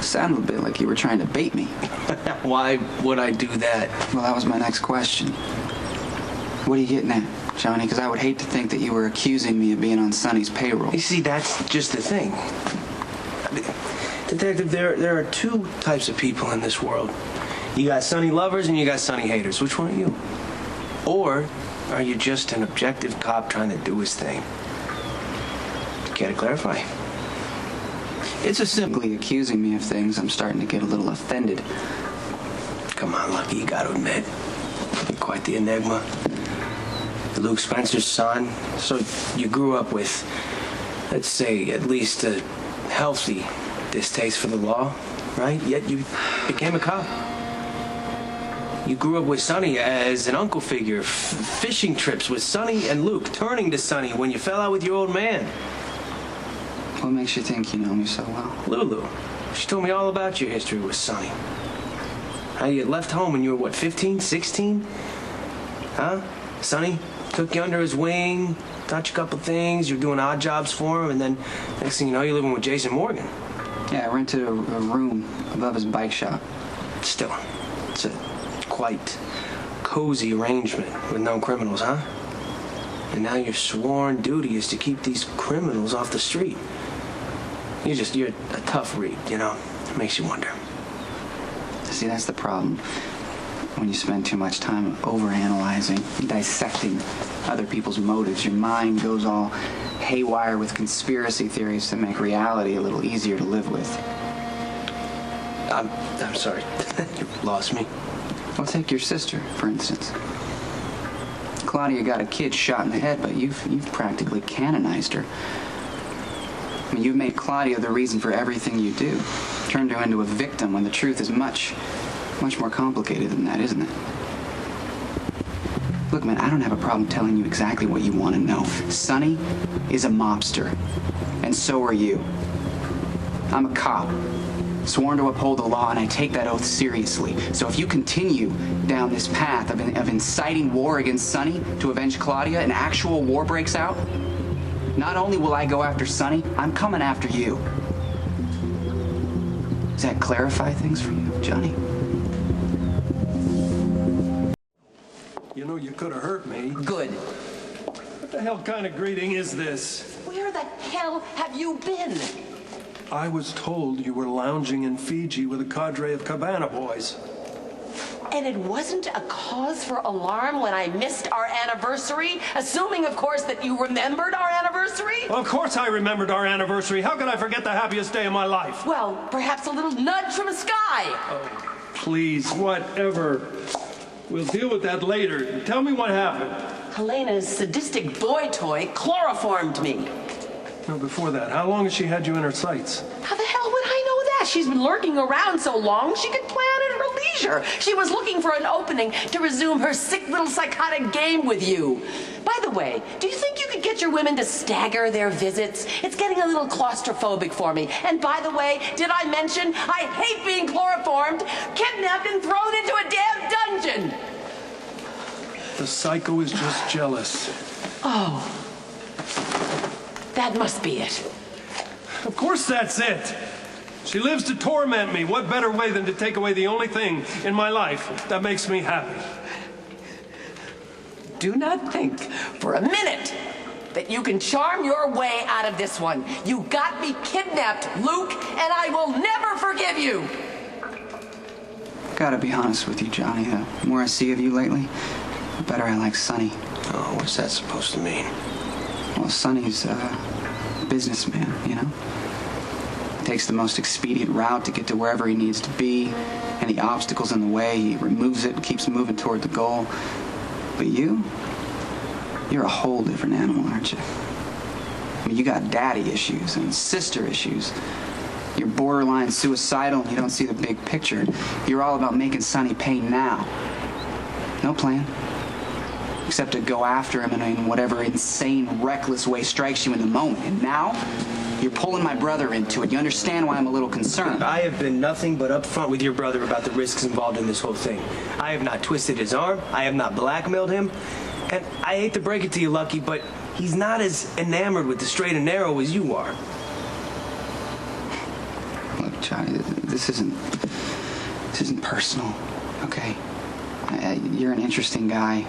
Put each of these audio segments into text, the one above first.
Sounded a bit like you were trying to bait me. Why would I do that? Well, that was my next question. What are you getting at, Johnny? Because I would hate to think that you were accusing me of being on Sonny's payroll. You see, that's just the thing. Detective, there are two types of people in this world. You got Sonny lovers and you got Sonny haters. Which one are you? Or are you just an objective cop trying to do his thing? Care to clarify? It's a Simply accusing me of things, I'm starting to get a little offended. Come on, Lucky, you gotta admit. You're quite the enigma. Luke Spencer's son. So you grew up with, let's say, at least a healthy distaste for the law, right? Yet you became a cop. You grew up with Sonny as an uncle figure, fishing trips with Sonny and Luke, turning to Sonny when you fell out with your old man. What makes you think you know me so well? Lulu. She told me all about your history with Sonny. How you left home when you were, what, 15, 16? Huh? Sonny took you under his wing, taught you a couple things, you were doing odd jobs for him, and then next thing you know, you're living with Jason Morgan. Yeah, I rented a room above his bike shop. Still, it's a quite cozy arrangement with no criminals, huh? And now your sworn duty is to keep these criminals off the street. You're a tough read, you know? It makes you wonder. See, that's the problem. When you spend too much time overanalyzing, dissecting other people's motives, your mind goes all haywire with conspiracy theories that make reality a little easier to live with. I'm sorry. You lost me. Well, take your sister, for instance. Claudia got a kid shot in the head, but you've practically canonized her. I mean, you've made Claudia the reason for everything you do. Turned her into a victim when the truth is much more complicated than that, isn't it? Look, man, I don't have a problem telling you exactly what you want to know. Sonny is a mobster, and so are you. I'm a cop, sworn to uphold the law, and I take that oath seriously. So if you continue down this path of inciting war against Sonny to avenge Claudia, and actual war breaks out, not only will I go after Sonny, I'm coming after you. Does that clarify things for you, Johnny? You know, you could have hurt me. Good. What the hell kind of greeting is this? Where the hell have you been? I was told you were lounging in Fiji with a cadre of cabana boys. And it wasn't a cause for alarm when I missed our anniversary? Assuming, of course, that you remembered our anniversary? Well, of course I remembered our anniversary. How could I forget the happiest day of my life? Well, perhaps a little nudge from the sky. Oh, please, whatever. We'll deal with that later. Tell me what happened. Helena's sadistic boy toy chloroformed me. No, before that, how long has she had you in her sights? How the hell would I know that? She's been lurking around so long she could plan at her leisure. She was looking for an opening to resume her sick little psychotic game with you. By the way, do you think you could get your women to stagger their visits? It's getting a little claustrophobic for me. And by the way, did I mention I hate being chloroformed, kidnapped, and thrown into a damn dungeon? The psycho is just jealous. Oh. That must be it. Of course that's it. She lives to torment me. What better way than to take away the only thing in my life that makes me happy? Do not think for a minute that you can charm your way out of this one. You got me kidnapped, Luke, and I will never forgive you. Gotta be honest with you, Johnny. The more I see of you lately, the better I like Sonny. Oh, what's that supposed to mean? Well, Sonny's a businessman, you know? Takes the most expedient route to get to wherever he needs to be. Any obstacles in the way, he removes it and keeps moving toward the goal. But you're a whole different animal, aren't you? I mean, you got daddy issues and sister issues. You're borderline suicidal and you don't see the big picture. You're all about making Sonny pay now. No plan. Except to go after him in whatever insane, reckless way strikes you in the moment. And now, you're pulling my brother into it. You understand why I'm a little concerned. I have been nothing but upfront with your brother about the risks involved in this whole thing. I have not twisted his arm. I have not blackmailed him. And I hate to break it to you, Lucky, but he's not as enamored with the straight and narrow as you are. Look, Johnny, this isn't personal, okay? You're an interesting guy.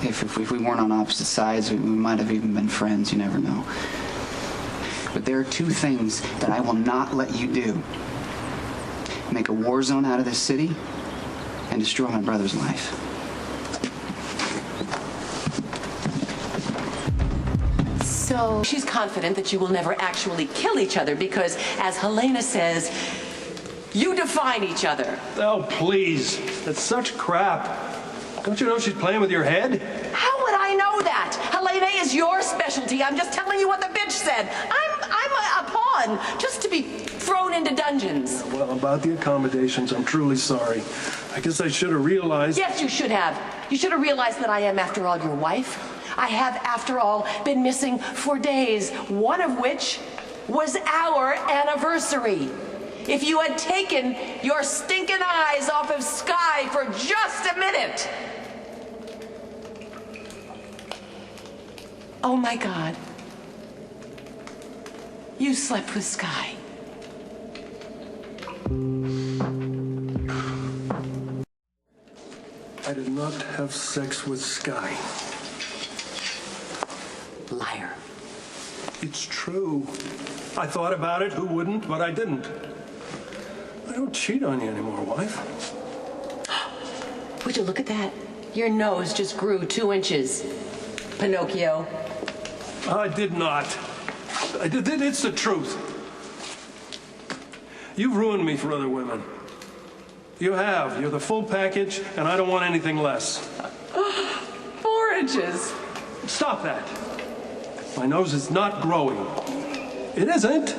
If we weren't on opposite sides, we might have even been friends. You never know. But there are two things that I will not let you do. Make a war zone out of this city and destroy my brother's life. So she's confident that you will never actually kill each other because, as Helena says, you define each other. Oh, please. That's such crap. Don't you know she's playing with your head? How would I know that? Helena is your specialty. I'm just telling you what the bitch said. I'm a pawn, just to be thrown into dungeons. Well, about the accommodations, I'm truly sorry. I guess I should have realized... Yes, you should have. You should have realized that I am, after all, your wife. I have, after all, been missing for days, one of which was our anniversary. If you had taken your stinking eyes off of Sky for just a minute. Oh my God. You slept with Sky. I did not have sex with Sky. Liar. It's true. I thought about it, who wouldn't, but I didn't. I don't cheat on you anymore, wife. Would you look at that? Your nose just grew 2 inches. Pinocchio. I did not. It's the truth. You've ruined me for other women. You have. You're the full package, and I don't want anything less. 4 inches. Stop that. My nose is not growing. It isn't.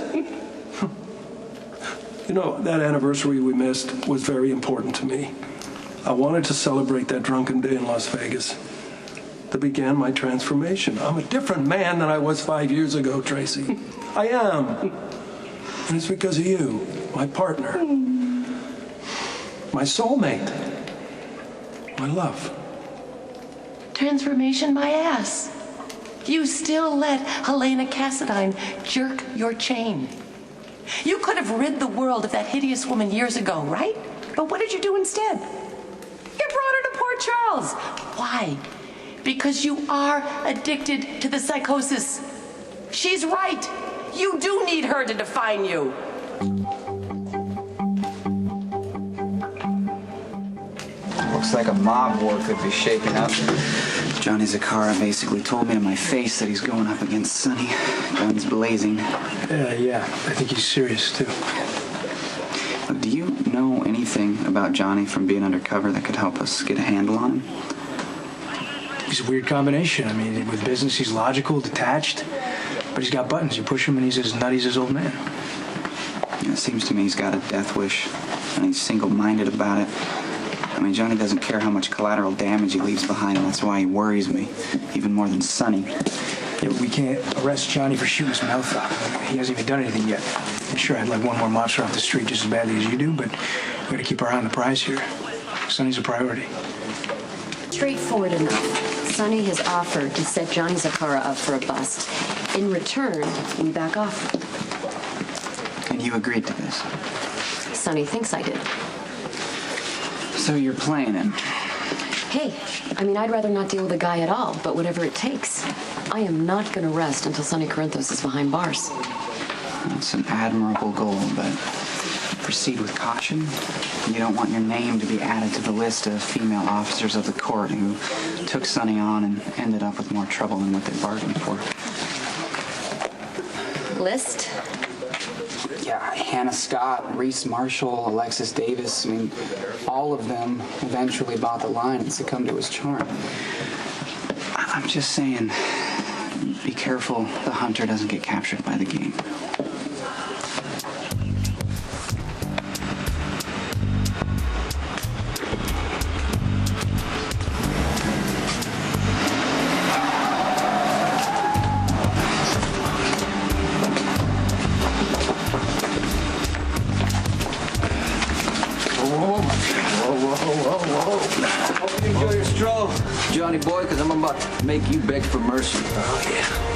You know, that anniversary we missed was very important to me. I wanted to celebrate that drunken day in Las Vegas. That began my transformation. I'm a different man than I was 5 years ago, Tracy. I am. And it's because of you, my partner, my soulmate, my love. Transformation my ass. You still let Helena Cassadine jerk your chain. You could have rid the world of that hideous woman years ago, right? But what did you do instead? You brought her to Port Charles. Why? Because you are addicted to the psychosis. She's right. You do need her to define you. Looks like a mob war could be shaking up. Johnny Zakara basically told me to my face that he's going up against Sonny. Guns blazing. Yeah, I think he's serious, too. Do you know anything about Johnny from being undercover that could help us get a handle on him? He's a weird combination. I mean, with business, he's logical, detached, but he's got buttons. You push him and he's as nutty as his old man. Yeah, it seems to me he's got a death wish, and he's single-minded about it. I mean, Johnny doesn't care how much collateral damage he leaves behind, and that's why he worries me, even more than Sonny. Yeah, but we can't arrest Johnny for shooting his mouth off. He hasn't even done anything yet. And sure, I'd like one more mobster off the street just as badly as you do, but we gotta keep our eye on the prize here. Sonny's a priority. Straightforward enough. Sonny has offered to set Johnny Zakara up for a bust. In return, we back off. And you agreed to this? Sonny thinks I did. So you're playing him? Hey, I mean, I'd rather not deal with a guy at all, but whatever it takes. I am not going to rest until Sonny Corinthos is behind bars. It's an admirable goal, but proceed with caution. You don't want your name to be added to the list of female officers of the court who took Sonny on and ended up with more trouble than what they bargained for. List? Yeah, Hannah Scott, Reese Marshall, Alexis Davis, I mean, all of them eventually bought the line and succumbed to his charm. I'm just saying, be careful the hunter doesn't get captured by the game. Hope you enjoy your stroll, Johnny boy, because I'm about to make you beg for mercy. Oh, yeah.